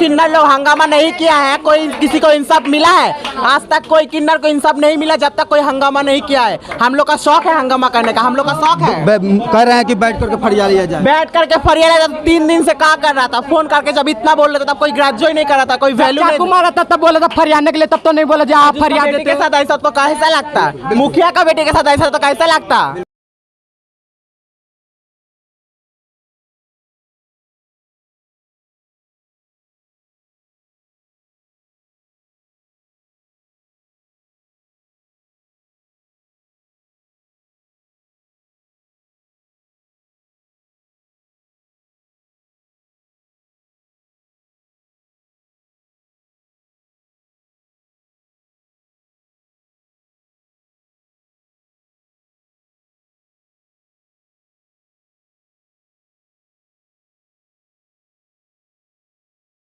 किन्नर लोग हंगामा नहीं किया है, कोई किसी को इंसाफ मिला है? आज तक कोई किन्नर को इंसाफ नहीं मिला जब तक कोई हंगामा नहीं किया है। हम लोग का शौक है हंगामा करने का, हम लोग का शौक है। कह रहे हैं कि बैठ करके फरिया लिया जाए। बैठ करके फरिया लिया जाए। 3 दिन से क्या कर रहा था? फोन करके जब इतना बोल रहे थे तब कोई ग्राह्य ही नहीं कर रहा था, कोई वैल्यू नहीं। कुमार था तब बोला था फरियाने के लिए, तब तो नहीं बोला आप फरिया बेटी के साथ ऐसा तो कैसा लगता? मुखिया का बेटी के साथ ऐसा तो कैसा लगता?